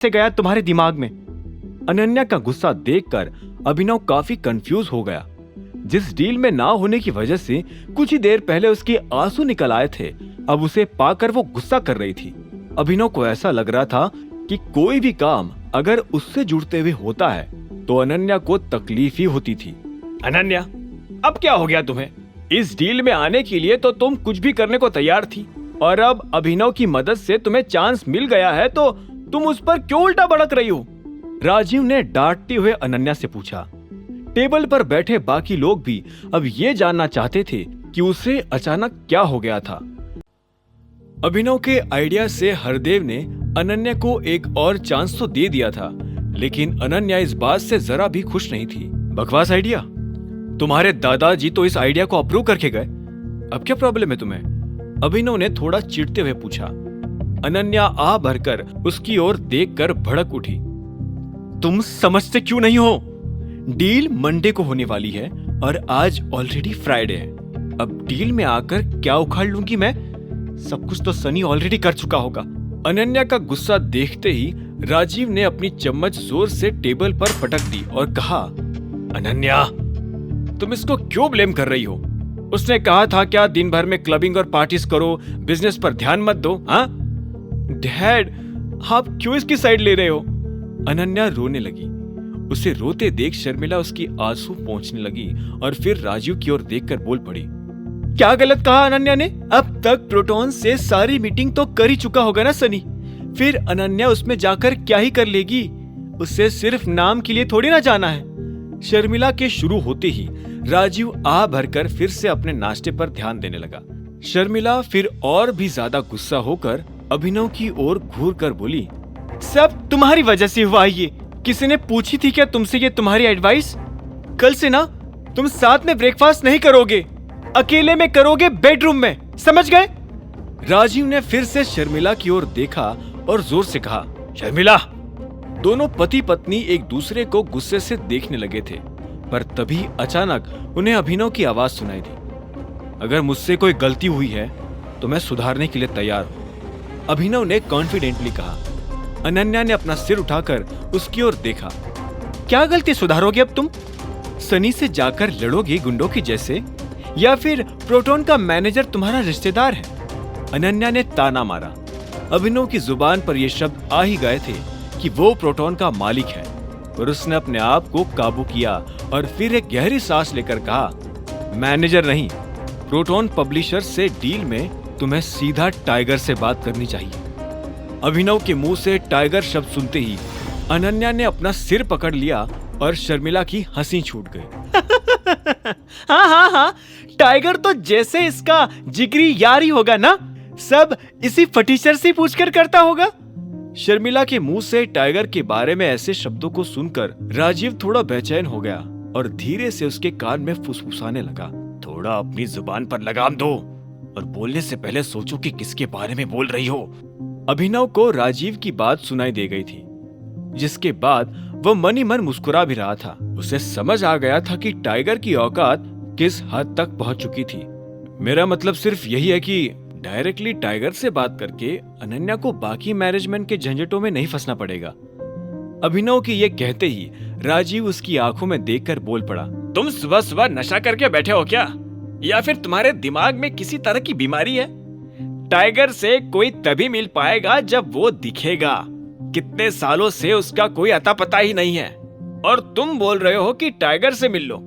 से गया तुम्हारे दिमाग में? अनन्या का गुस्सा देखकर अभिनव काफी कंफ्यूज हो गया। जिस डील में ना होने की वजह से कुछ ही देर पहले उसके आंसू निकल आए थे, अब उसे पाकर वो गुस्सा कर रही थी। अभिनव को ऐसा लग रहा था कि कोई भी काम अगर उससे जुड़ते हुए होता है तो अनन्या को तकलीफ ही होती थी। अनन्या, अब क्या हो गया तुम्हें? इस डील में आने के लिए तो तुम कुछ भी करने को तैयार थी, और अब अभिनव की मदद से तुम्हें चांस मिल गया है तो तुम उस पर क्यों उल्टा भड़क रही हो? राजीव ने डांटते हुए अनन्या से पूछा। टेबल पर बैठे बाकी लोग भी अब ये जानना चाहते थे कि उसे अचानक क्या हो गया था। अभिनव के आइडिया से हरदेव ने अनन्या को एक और चांस तो दे दिया था, लेकिन अनन्या इस बात से जरा भी खुश नहीं थी। बकवास आइडिया? तुम्हारे दादाजी तो इस आइडिया को अप्रूव करके गए, अब क्या प्रॉब्लम है तुम्हें? अभिनव ने थोड़ा चिढ़ते हुए पूछा। अनन्या आ भरकर उसकी ओर देखकर भड़क उठी। तुम समझते क्यों नहीं हो? डील मंडे को होने वाली है और आज ऑलरेडी फ्राइडे है। अब डील में आकर क्या उखाड़ लूंगी मैं? सब कुछ तो सनी ऑलरेडी कर चुका होगा। अनन्या का गुस्सा देखते ही राजीव ने अपनी चम्मच जोर से टेबल पर पटक दी और कहा, अनन्या, तुम इसको क्यों ब्लेम कर रही हो? उसने कहा था क्या दिन भर में क्लबिंग और पार्टीज करो, बिजनेस पर ध्यान मत दो? हाँ डैड, आप क्यों इसकी साइड ले रहे हो? अनन्या रोने लगी। उसे रोते देख शर्मिला उसकी आंसू पोंछने लगी और फिर राजीव की ओर देखकर बोल पड़ी, क्या गलत कहा अनन्या ने? अब तक प्रोटॉन से सारी मीटिंग तो कर ही चुका होगा ना सनी, फिर अनन्या उसमें जाकर क्या ही कर लेगी? उसे सिर्फ नाम के लिए थोड़ी ना जाना है। शर्मिला के शुरू होते ही राजीव आ भरकर फिर से अपने नाश्ते पर ध्यान देने लगा। शर्मिला फिर और भी ज्यादा गुस्सा होकर अभिनव की ओर घूर कर बोली, सब तुम्हारी वजह से हुआ ये। किसी ने पूछी थी क्या तुमसे ये तुम्हारी एडवाइस? कल से ना तुम साथ में ब्रेकफास्ट नहीं करोगे, अकेले में करोगे बेडरूम में, समझ गए? राजीव ने फिर से शर्मिला की ओर देखा और जोर से कहा, शर्मिला। दोनों पति पत्नी एक दूसरे को गुस्से से देखने लगे थे, पर तभी अचानक उन्हें अभिनव की आवाज सुनाई दी। अगर मुझसे कोई गलती हुई है तो मैं सुधारने के लिए तैयार हूं, अभिनव ने कॉन्फिडेंटली कहा। अनन्या ने अपना सिर उठाकर उसकी ओर देखा। क्या गलती सुधारोगे अब तुम? सनी से जाकर लड़ोगे गुंडों की जैसे, या फिर प्रोटॉन का मैनेजर तुम्हारा रिश्तेदार है? अनन्या ने ताना मारा। अभिनव की जुबान पर ये शब्द आ ही गए थे कि वो प्रोटॉन का मालिक है, पर उसने अपने आप को काबू किया और फिर एक गहरी सांस लेकर कहा, मैनेजर नहीं, प्रोटॉन पब्लिशर से डील में तुम्हें सीधा टाइगर से बात करनी चाहिए। अभिनव के मुंह से टाइगर शब्द सुनते ही अनन्या ने अपना सिर पकड़ लिया और शर्मिला की हंसी छूट गई। हाँ, टाइगर तो जैसे इसका जिगरी यार ही होगा ना, सब इसी फटीचर से पूछकर करता होगा। शर्मिला के मुंह से टाइगर के बारे में ऐसे शब्दों को सुनकर राजीव थोड़ा बेचैन हो गया और धीरे से उसके कान में फुसफुसाने लगा, थोड़ा अपनी जुबान पर लगाम दो और बोलने से पहले सोचो कि किसके बारे में बोल रही हो। अभिनव को राजीव की बात सुनाई दे गई थी, जिसके बाद वह मन ही मन मुस्कुरा भी रहा था। उसे समझ आ गया था कि टाइगर की औकात किस हद तक पहुंच चुकी थी। मेरा मतलब सिर्फ यही है कि डायरेक्टली टाइगर से बात करके अनन्या को बाकी मैनेजमेंट के झंझटों में नहीं फंसना पड़ेगा। अभिनव की ये कहते ही राजीव उसकी आंखों में देखकर बोल पड़ा, तुम सुबह सुबह नशा करके बैठे हो क्या, या फिर तुम्हारे दिमाग में किसी तरह की बीमारी है? टाइगर से कोई तभी मिल पाएगा जब वो दिखेगा। कितने सालों से उसका कोई अता पता ही नहीं है, और तुम बोल रहे हो कि टाइगर से मिल लो।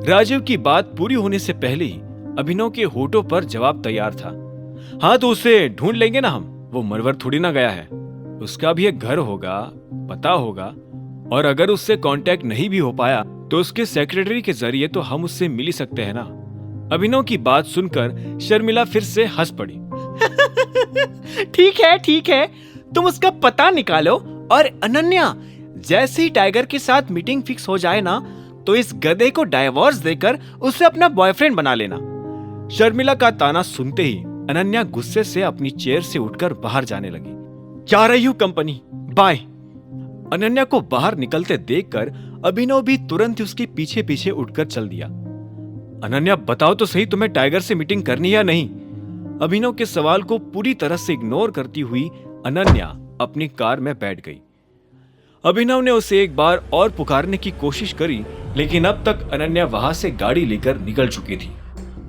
राजीव की बात पूरी होने से पहले ही अभिनव के होठों पर जवाब तैयार था। हाँ तो उसे ढूंढ लेंगे ना हम, वो मरवर थोड़ी ना गया है, उसका भी एक घर होगा, पता होगा, और अगर उससे कांटेक्ट नहीं भी हो पाया तो उसके सेक्रेटरी के जरिए तो हम उससे मिल ही सकते हैं ना। अभिनव की बात सुनकर शर्मिला फिर से हंस पड़ी। ठीक है, तुम उसका पता निकालो, और अनन्या, जैसे ही टाइगर के साथ मीटिंग फिक्स हो जाए ना, तो इस गधे को डाइवोर्स देकर उसे अपना बॉयफ्रेंड बना लेना। शर्मिला का ताना सुनते ही अनन्या गुस्से से अपनी चेयर से उठकर बाहर जाने लगी। जा रही हूँ कंपनी, बाय। अनन्या को बाहर निकलते देखकर अभिनव भी तुरंत ही उसके पीछे पीछे उठकर चल दिया। अनन्या, बताओ तो सही, तुम्हें टाइगर से मीटिंग करनी है या नहीं? अभिनव के सवाल को पूरी तरह से इग्नोर करती हुई अनन्या अपनी कार में बैठ गई। अभिनव ने उसे एक बार और पुकारने की कोशिश करी, लेकिन अब तक अनन्या वहां से गाड़ी लेकर निकल चुकी थी।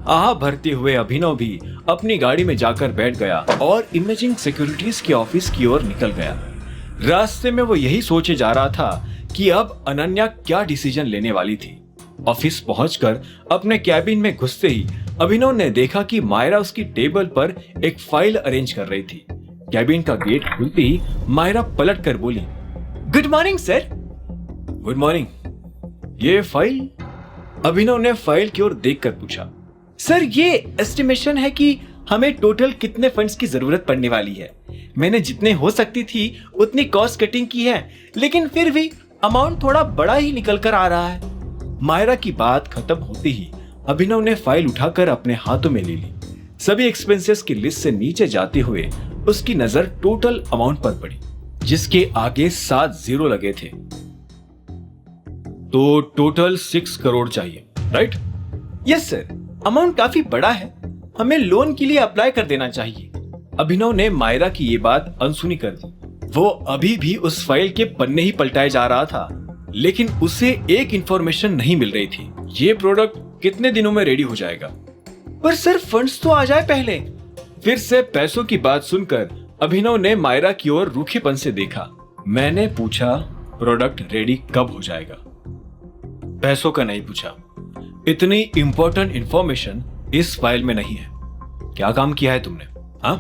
आह भरते हुए अभिनव भी अपनी गाड़ी में जाकर बैठ गया और इमेजिंग सिक्योरिटीज के ऑफिस की ओर निकल गया। रास्ते में वो यही सोचे जा रहा था कि अब अनन्या क्या डिसीजन लेने वाली थी। ऑफिस पहुंचकर अपने कैबिन में घुसते ही अभिनव ने देखा कि मायरा उसकी टेबल पर एक फाइल अरेंज कर रही थी। कैबिन का गेट खुलते ही मायरा पलट कर बोली, good morning sir. Good morning. ये फाइल? अभिनव ने फाइल की ओर देखकर पूछा। सर, ये एस्टिमेशन है कि हमें टोटल कितने फंड्स की जरूरत पड़ने वाली है। मैंने जितने हो सकती थी उतनी कॉस्ट कटिंग की है, लेकिन फिर भी अमाउंट थोड़ा बड़ा ही निकल कर आ रहा है। मायरा की बात खत्म होते ही अभिनव ने फाइल उठाकर अपने हाथों में ले ली। सभी एक्सपेंसेस की लिस्ट से नीचे जाते हुए उसकी नजर टोटल अमाउंट पर पड़ी, जिसके आगे 7 जीरो लगे थे। तो टोटल 6 करोड़ चाहिए, राइट? यस सर, अमाउंट काफी बड़ा है, हमें लोन के लिए अप्लाई कर देना चाहिए। अभिनव ने मायरा की ये बात अनसुनी कर दी। वो अभी भी उस फाइल के पन्ने ही पलटाए जा रहा था, लेकिन उसे एक इंफॉर्मेशन नहीं मिल रही थी। ये प्रोडक्ट कितने दिनों में रेडी हो जाएगा? पर सर, फंड्स तो आ जाए पहले। फिर से पैसों की बात सुनकर अभिनव ने मायरा की ओर रूखेपन से देखा। मैंने पूछा प्रोडक्ट रेडी कब हो जाएगा, पैसों का नहीं पूछा। इतनी इंपॉर्टेंट इंफॉर्मेशन इस फाइल में नहीं है। क्या काम किया है तुमने? हाँ?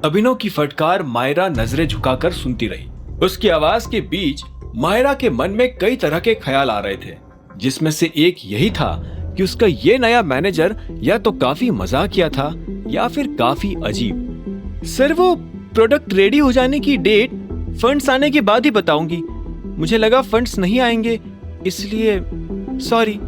अभिनव की फटकार मायरा नजरें झुकाकर सुनती रही। उसकी आवाज के बीच मायरा के मन में कई तरह के ख्याल आ रहे थे, जिसमें से एक यही था कि उसका ये नया मैनेजर या तो काफी मजाकिया था या फिर काफी अजीब। सर, वो प्रोडक्ट रेडी हो जाने की डेट फंड्स आने के बाद ही बताऊंगी। मुझे लगा फंड्स नहीं आएंगे, इसलिए सॉरी।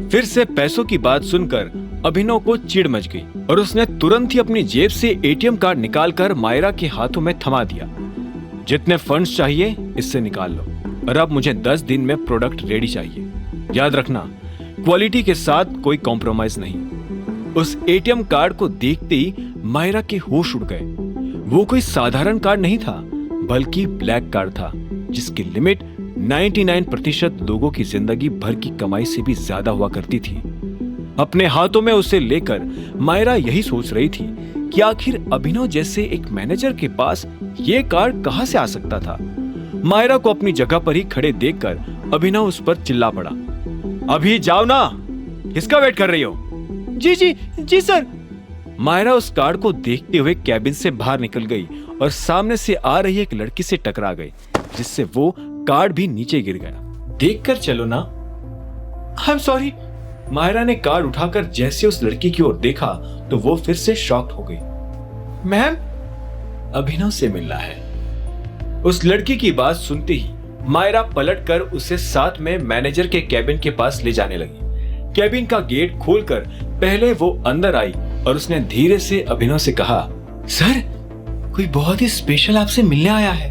फिर से पैसों की बात सुनकर अभिनव को चिढ़ मच गई और उसने तुरंत ही अपनी जेब से एटीएम कार्ड निकालकर मायरा के हाथों में थमा दिया। जितने फंड्स चाहिए इससे निकाल लो, और अब मुझे 10 दिन में प्रोडक्ट रेडी चाहिए। याद रखना, क्वालिटी के साथ कोई कॉम्प्रोमाइज नहीं। उस एटीएम कार्ड को देखते ही मायरा के होश उड़ गए। वो कोई साधारण कार्ड नहीं था, बल्कि ब्लैक कार्ड था, जिसकी लिमिट 99% लोगों की जिंदगी भर की कमाई से भी ज्यादा हुआ करती थी। अपने हाथों में उसे लेकर मायरा यही सोच रही थी कि आखिर अभिनव जैसे एक मैनेजर के पास ये कार्ड कहां से आ सकता था। मायरा को अपनी जगह पर ही खड़े देखकर अभिनव उस पर चिल्ला पड़ा, अभी जाओ ना, किसका वेट कर रही हो? जी जी जी सर। मायरा उस कार्ड को देखते हुए कैबिन से बाहर निकल गई और सामने से आ रही एक लड़की से टकरा गई, जिससे वो कार्ड भी नीचे गिर गया। देखकर चलो ना। I am sorry. मायरा ने कार्ड उठाकर जैसे उस लड़की की ओर देखा तो वो फिर से शॉक्ड हो गई। मैम, अभिनव से मिलना है। उस लड़की की बात सुनते ही मायरा पलटकर उसे साथ में मैनेजर के कैबिन के पास ले जाने लगी। कैबिन का गेट खोलकर पहले वो अंदर आई और उसने धीरे से अभिनव से कहा, सर, कोई बहुत ही स्पेशल आपसे मिलने आया है।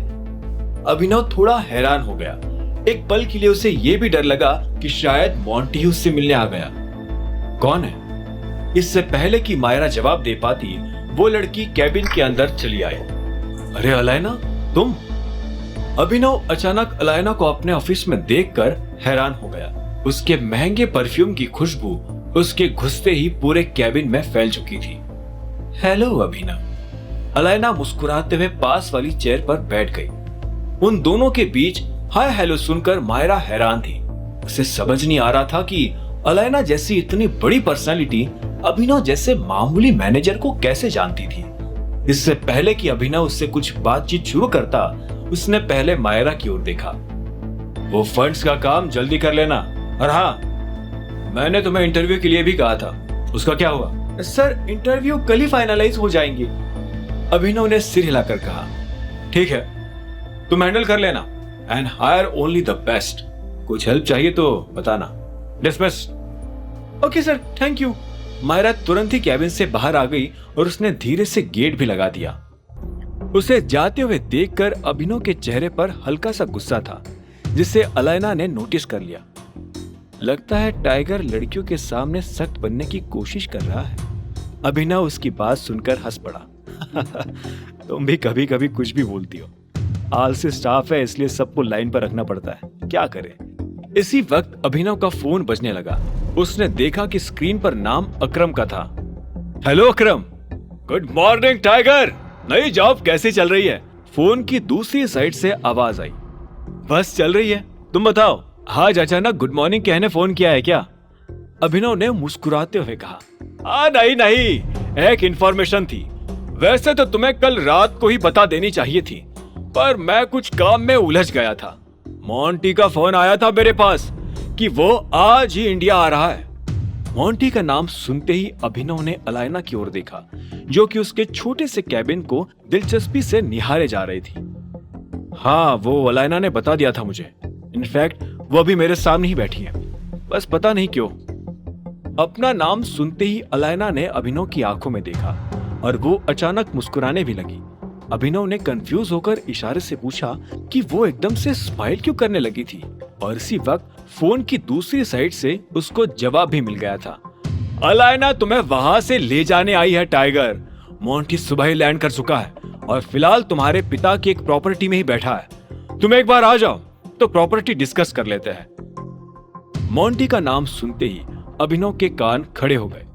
अभिनव थोड़ा हैरान हो गया। एक पल के लिए उसे यह भी डर लगा कि शायद मोंटी उससे मिलने आ गया। कौन है? इससे पहले कि मायरा जवाब दे पाती, वो लड़की कैबिन के अंदर चली आई। अरे अलायना, तुम? अभिनव अचानक अलायना को अपने ऑफिस में देखकर हैरान हो गया। उसके महंगे परफ्यूम की खुशबू उसके घुसते ही पूरे कैबिन में फैल चुकी थी। हेलो अभिनव। अलायना मुस्कुराते हुए पास वाली चेयर पर बैठ गई। उन दोनों के बीच हाय हेलो सुनकर मायरा हैरान थी। उसे समझ नहीं आ रहा था कि अलायना जैसी इतनी बड़ी पर्सनालिटी अभिनव जैसे मामूली मैनेजर को कैसे जानती थी। इससे पहले कि अभिनव उससे कुछ बातचीत शुरू करता, उसने पहले मायरा की ओर देखा। वो फंड्स का काम जल्दी कर लेना, और हाँ, मैंने तुम्हें इंटरव्यू के लिए भी कहा था, उसका क्या हुआ? सर, इंटरव्यू कल ही फाइनलाइज हो जाएंगे। अभिनव ने सिर हिलाकर कहा, ठीक है, तुम हैंडल कर लेना and hire only the best. कुछ हेल्प चाहिए तो बताना। Dismissed. Okay sir, thank you. Myra तुरंत ही कैबिन से बाहर आ गई और उसने धीरे से गेट भी लगा दिया। उसे जाते हुए देखकर अभिनव के चेहरे पर हल्का सा गुस्सा था, जिसे अलायना ने नोटिस कर लिया। लगता है टाइगर लड़कियों के सामने सख्त बनने की कोशिश कर रहा है। अभिनव उसकी बात सुनकर हंस पड़ा। तुम भी कभी कभी कुछ भी बोलती हो। आलसी स्टाफ है, इसलिए सबको लाइन पर रखना पड़ता है, क्या करे। इसी वक्त अभिनव का फोन बजने लगा। उसने देखा कि स्क्रीन पर नाम अकरम का था। हेलो अकरम। गुड मॉर्निंग टाइगर, नई जॉब कैसी चल रही है? फोन की दूसरी साइड से आवाज आई। बस चल रही है, तुम बताओ, आज अचानक गुड मॉर्निंग कहने फोन किया है क्या? अभिनव ने मुस्कुराते हुए कहा, नहीं, एक इंफॉर्मेशन थी। वैसे तो तुम्हें कल रात को ही बता देनी चाहिए थी, पर मैं कुछ काम में उलझ गया था। मोंटी का फोन आया था मेरे पास कि वो आज ही इंडिया आ रहा है। मोंटी का नाम सुनते ही अभिनव ने अलायना की ओर देखा, जो कि उसके छोटे से कैबिन को दिलचस्पी से निहारे जा रही थी। हाँ, वो अलायना ने बता दिया था मुझे। इनफैक्ट वो अभी मेरे सामने ही बैठी है, बस पता नहीं क्यों। अपना नाम सुनते ही अलायना ने अभिनव की आंखों में देखा और वो अचानक मुस्कुराने भी लगी। अभिनव ने कंफ्यूज होकर इशारे से पूछा कि वो एकदम से स्माइल क्यों करने लगी थी, और इसी वक्त फोन की दूसरी साइड से उसको जवाब भी मिल गया था। अलायना तुम्हें वहां से ले जाने आई है टाइगर। मोंटी सुबह ही लैंड कर चुका है और फिलहाल तुम्हारे पिता की एक प्रॉपर्टी में ही बैठा है। तुम एक बार आ जाओ तो प्रॉपर्टी डिस्कस कर लेते हैं। मोंटी का नाम सुनते ही अभिनव के कान खड़े हो गए।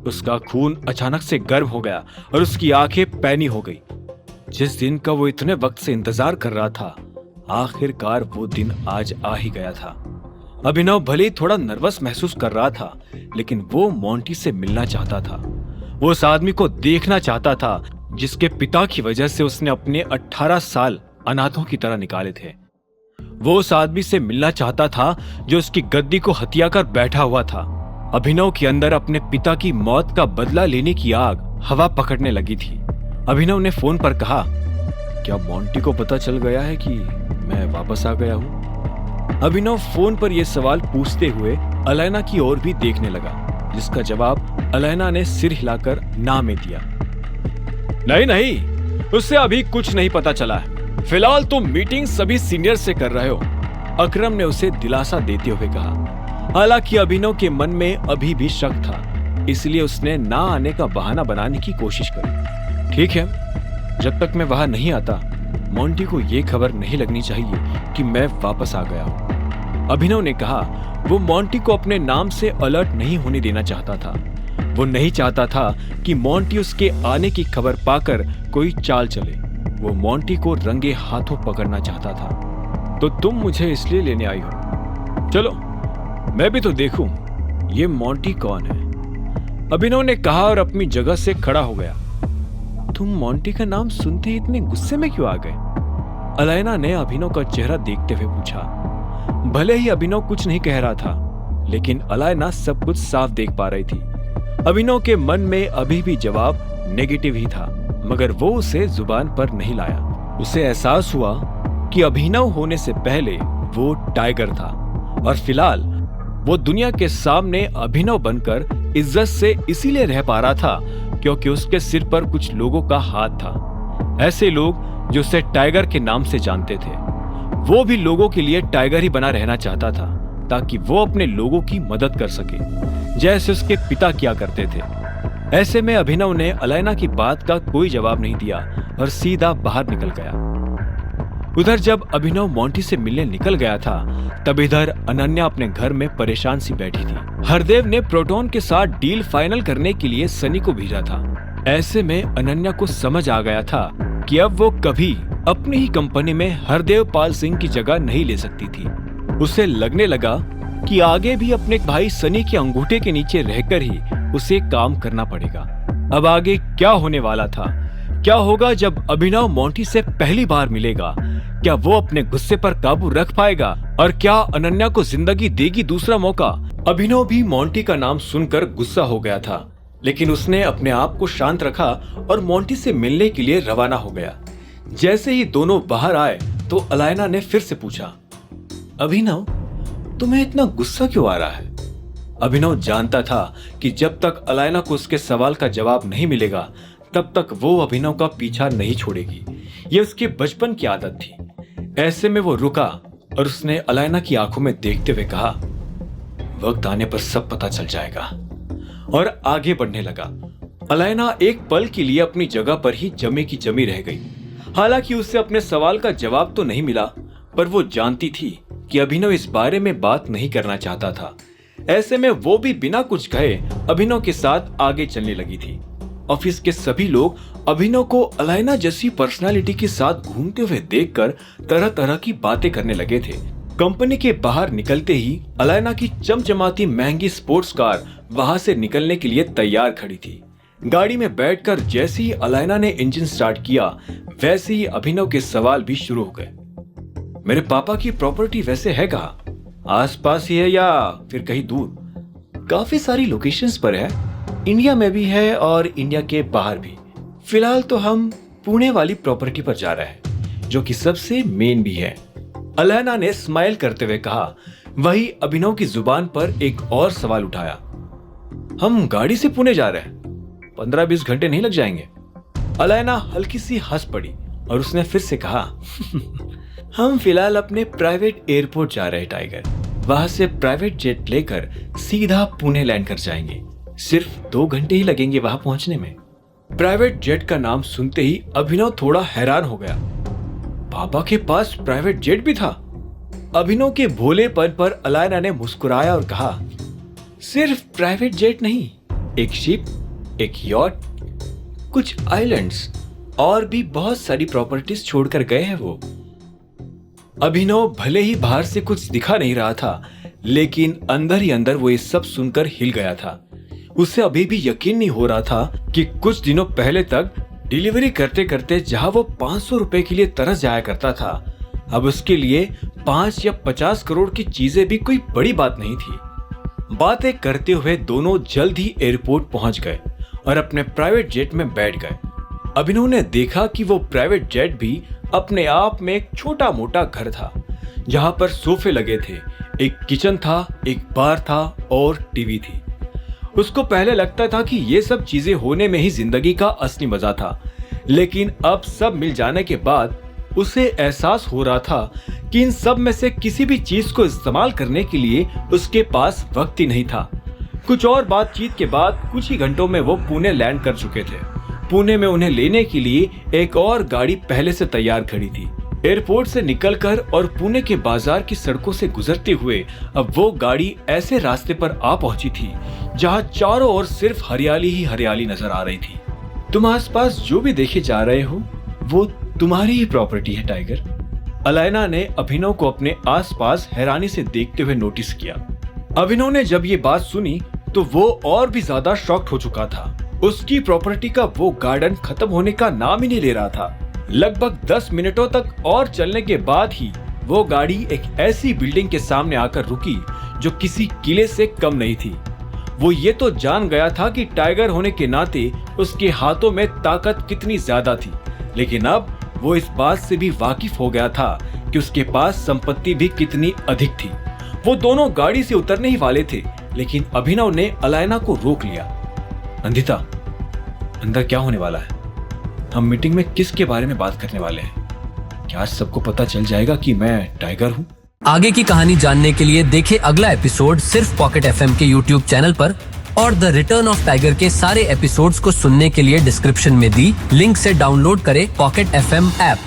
उसका खून अचानक से गर्म हो गया और उसकी आंखें पैनी हो गई। जिस दिन का वो इतने वक्त से इंतजार कर रहा था, आखिरकार वो दिन आज आ ही गया था। अभिनव भले ही थोड़ा नर्वस महसूस कर रहा था, लेकिन वो मोंटी से मिलना चाहता था। वो उस आदमी को देखना चाहता था जिसके पिता की वजह से उसने अपने 18 साल अनाथों की तरह निकाले थे। वो उस आदमी से मिलना चाहता था जो उसकी गद्दी को हथिया कर बैठा हुआ था। अभिनव के अंदर अपने पिता की मौत का बदला लेने की आग हवा पकड़ने लगी थी। अभिनव ने फोन पर कहा, क्या मोंटी को पता चल गया है कि मैं वापस आ गया हूँ? अभिनव फोन पर यह सवाल पूछते हुए अलायना की ओर भी देखने लगा, जिसका जवाब अलायना ने सिर हिलाकर ना में दिया। नहीं, उससे अभी कुछ नहीं पता चला है। फिलहाल तुम मीटिंग सभी सीनियर से कर रहे हो, अकरम ने उसे दिलासा देते हुए कहा। हालांकि अभिनव के मन में अभी भी शक था, इसलिए उसने ना आने का बहाना बनाने की कोशिश करी। ठीक है, जब तक मैं वहां नहीं आता, मोंटी को यह खबर नहीं लगनी चाहिए कि मैं वापस आ गया हूं, अभिनव ने कहा। वो मोंटी को अपने नाम से अलर्ट नहीं होने देना चाहता था। वो नहीं चाहता था कि मोंटी उसके आने की खबर पाकर कोई चाल चले। वो मोंटी को रंगे हाथों पकड़ना चाहता था। तो तुम मुझे इसलिए लेने आई हो? चलो मैं भी तो देखूं ये मोंटी कौन है, अभिनव ने कहा और अपनी जगह से खड़ा हो गया। तुम मोंटी का नाम सुनते ही इतने गुस्से में क्यों आ गए? अलायना ने अभिनव का चेहरा देखते हुए पूछा। भले ही अभिनव कुछ नहीं कह रहा था, लेकिन अलायना सब कुछ साफ देख पा रही थी। अभिनव के मन में अभी भी जवाब नेगेटिव ही था, मगर वो उसे जुबान पर नहीं लाया। उसे एहसास हुआ कि अभिनव होने से पहले वो टाइगर था और फिलहाल वो दुनिया के सामने अभिनव बनकर इज्जत से इसीलिए रह पा रहा था क्योंकि उसके सिर पर कुछ लोगों का हाथ था। ऐसे लोग जो उसे टाइगर के नाम से जानते थे। वो भी लोगों के लिए टाइगर ही बना रहना चाहता था, ताकि वो अपने लोगों की मदद कर सके, जैसे उसके पिता किया करते थे। ऐसे में अभिनव ने अलायना की बात का कोई जवाब नहीं दिया और सीधा बाहर निकल गया। उधर जब अभिनव मोंटी से मिलने निकल गया था, तब इधर अनन्या अपने घर में परेशान सी बैठी थी। हरदेव ने प्रोटॉन के साथ डील फाइनल करने के लिए सनी को भेजा था। ऐसे में अनन्या को समझ आ गया था कि अब वो कभी अपनी ही कंपनी में हरदेव पाल सिंह की जगह नहीं ले सकती थी। उसे लगने लगा कि आगे भी अपने भाई सनी के अंगूठे के नीचे रहकर ही उसे काम करना पड़ेगा। अब आगे क्या होने वाला था? क्या होगा जब अभिनव मोंटी से पहली बार मिलेगा? क्या वो अपने गुस्से पर काबू रख पाएगा? और क्या अनन्या को जिंदगी देगी दूसरा मौका? अभिनव भी मोंटी का नाम सुनकर गुस्सा हो गया था, लेकिन उसने अपने आप को शांत रखा और मोंटी से मिलने के लिए रवाना हो गया। जैसे ही दोनों बाहर आए तो अलायना ने फिर से पूछा, अभिनव तुम्हें इतना गुस्सा क्यों आ रहा है? अभिनव जानता था कि जब तक अलायना को उसके सवाल का जवाब नहीं मिलेगा, तब तक वो अभिनव का पीछा नहीं छोड़ेगी। ये उसके बचपन की आदत थी। ऐसे में वो रुका और उसने अलायना की आंखों में देखते हुए कहा, वक्त आने पर सब पता चल जाएगा, और आगे बढ़ने लगा। अलायना एक पल के लिए अपनी जगह पर ही जमी की जमी रह गई। हालांकि उससे अपने सवाल का जवाब तो नहीं मिला, पर वो जानती थी कि अभिनव इस बारे में बात नहीं करना चाहता था। ऐसे में वो भी बिना कुछ कहे अभिनव के साथ आगे चलने लगी थी। ऑफिस के सभी लोग अभिनव को अलाइना जैसी पर्सनालिटी के साथ घूमते हुए देखकर तरह तरह की बातें करने लगे थे। कंपनी के बाहर निकलते ही अलाइना की चमचमाती महंगी स्पोर्ट्स कार वहां से निकलने के लिए तैयार खड़ी थी। गाड़ी में बैठकर जैसे ही अलाइना ने इंजन स्टार्ट किया, वैसे ही अभिनव के सवाल भी शुरू हो गए। मेरे पापा की प्रॉपर्टी वैसे है कहाँ? आसपास ही है या फिर कहीं दूर? काफी सारी लोकेशंस पर है, इंडिया में भी है और इंडिया के बाहर भी। फिलहाल तो हम पुणे वाली प्रॉपर्टी पर जा रहे हैं, जो कि सबसे मेन भी है, अलाइना ने स्माइल करते हुए कहा। वही अभिनव की जुबान पर एक और सवाल उठाया। हम गाड़ी से पुणे जा रहे हैं, 15-20 घंटे नहीं लग जाएंगे? अलाइना हल्की सी हंस पड़ी और उसने फिर से कहा, हम फिलहाल अपने प्राइवेट एयरपोर्ट जा रहे हैं टाइगर। वहां से प्राइवेट जेट लेकर सीधा पुणे लैंड कर जाएंगे। सिर्फ 2 घंटे ही लगेंगे वहां पहुंचने में। प्राइवेट जेट का नाम सुनते ही अभिनव थोड़ा हैरान हो गया। पापा के पास प्राइवेट जेट भी था? अभिनव के भोलेपन पर अलाइना ने मुस्कुराया और कहा, सिर्फ प्राइवेट जेट नहीं, एक शिप, एक यॉट, कुछ आइलैंड्स और भी बहुत सारी प्रॉपर्टीज छोड़कर गए हैं वो। अभिनव भले ही बाहर से कुछ दिखा नहीं रहा था, लेकिन अंदर ही अंदर वो ये सब सुनकर हिल गया था। उसे अभी भी यकीन नहीं हो रहा था कि कुछ दिनों पहले तक डिलीवरी करते करते जहां वो 500 रुपए के लिए तरस जाया करता था, अब उसके लिए 5 या 50 करोड़ की चीजें भी कोई बड़ी बात नहीं थी। बातें करते हुए दोनों जल्द ही एयरपोर्ट पहुंच गए और अपने प्राइवेट जेट में बैठ गए। अभिनव ने देखा कि वो प्राइवेट जेट भी अपने आप में एक छोटा मोटा घर था, जहां पर सोफे लगे थे, एक किचन था, एक बार था और टीवी थी। उसको पहले लगता था कि ये सब चीजें होने में ही जिंदगी का असली मजा था, लेकिन अब सब मिल जाने के बाद उसे एहसास हो रहा था कि इन सब में से किसी भी चीज को इस्तेमाल करने के लिए उसके पास वक्त ही नहीं था। कुछ और बातचीत के बाद कुछ ही घंटों में वो पुणे लैंड कर चुके थे। पुणे में उन्हें लेने के लिए एक और गाड़ी पहले से तैयार खड़ी थी। एयरपोर्ट से निकलकर और पुणे के बाजार की सड़कों से गुजरते हुए अब वो गाड़ी ऐसे रास्ते पर आ पहुंची थी जहां चारों ओर सिर्फ हरियाली ही हरियाली नजर आ रही थी। तुम आसपास जो भी देखे जा रहे हो वो तुम्हारी ही प्रॉपर्टी है टाइगर। अलाइना ने अभिनव को अपने आसपास हैरानी से देखते हुए नोटिस किया। अभिनव ने जब ये बात सुनी तो वो और भी ज्यादा शॉक्ड हो चुका था। उसकी प्रॉपर्टी का वो गार्डन खत्म होने का नाम ही नहीं ले रहा था। लगभग 10 मिनटों तक और चलने के बाद ही वो गाड़ी एक ऐसी बिल्डिंग के सामने आकर रुकी जो किसी किले से कम नहीं थी। वो ये तो जान गया था कि टाइगर होने के नाते उसके हाथों में ताकत कितनी ज्यादा थी, लेकिन अब वो इस बात से भी वाकिफ हो गया था कि उसके पास संपत्ति भी कितनी अधिक थी। वो दोनों गाड़ी से उतरने ही वाले थे, लेकिन अभिनव ने अलाइना को रोक लिया। नंदिता, अंदर क्या होने वाला है? हम मीटिंग में किसके बारे में बात करने वाले हैं? क्या आज सबको पता चल जाएगा कि मैं टाइगर हूँ? आगे की कहानी जानने के लिए देखें अगला एपिसोड सिर्फ पॉकेट एफएम के YouTube चैनल पर, और द रिटर्न ऑफ टाइगर के सारे एपिसोड्स को सुनने के लिए डिस्क्रिप्शन में दी लिंक से डाउनलोड करें पॉकेट एफएम ऐप।